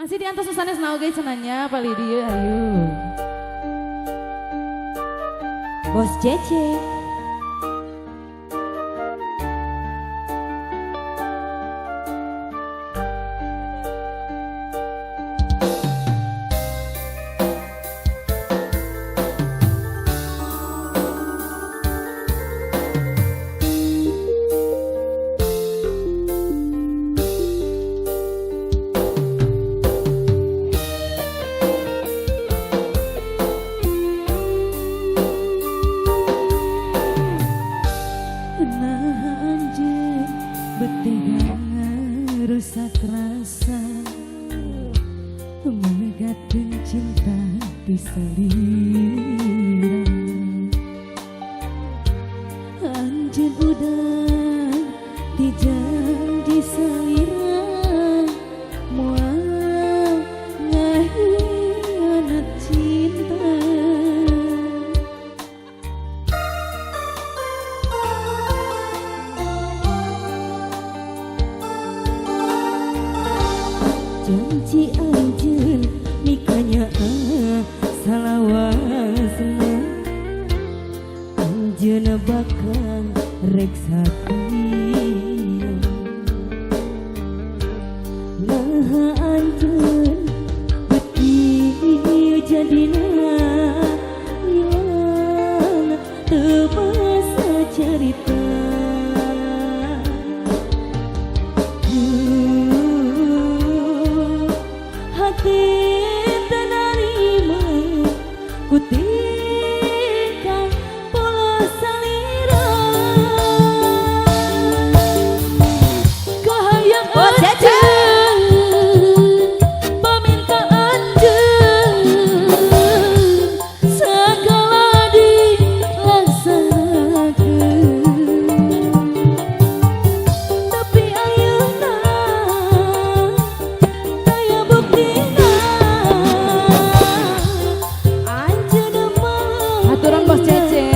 Masih diantos susanes nau guys senanya pali dia ayo. Bos Cece. Rusak rasa mengagatkan cinta di selera anjir udah di janji selera mual ngahianat cinta janji anjeun mikanya salawasna anjeun bakal rek sakia nah anjeun beti jadina yang teu basa cerita hati tenarima kutingkang pola salira kahayang anjeun paminta anjeun segala dilaksanakeun tapi ayeuna aya buktina Aturan Bos Cece.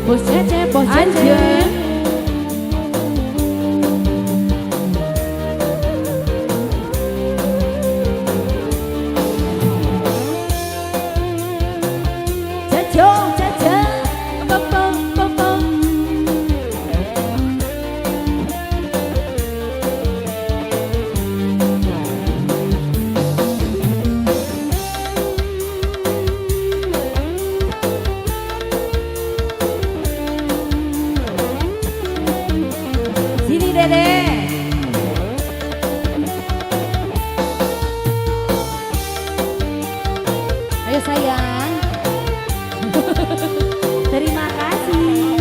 Bos Cece, Bos Cece. Caco, caca, pom pom pom pom. Sini Dede. Ayo sayang. Terima kasih.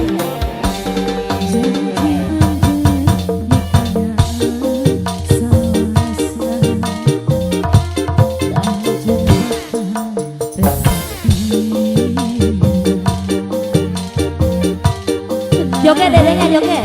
Joget dedenya joget.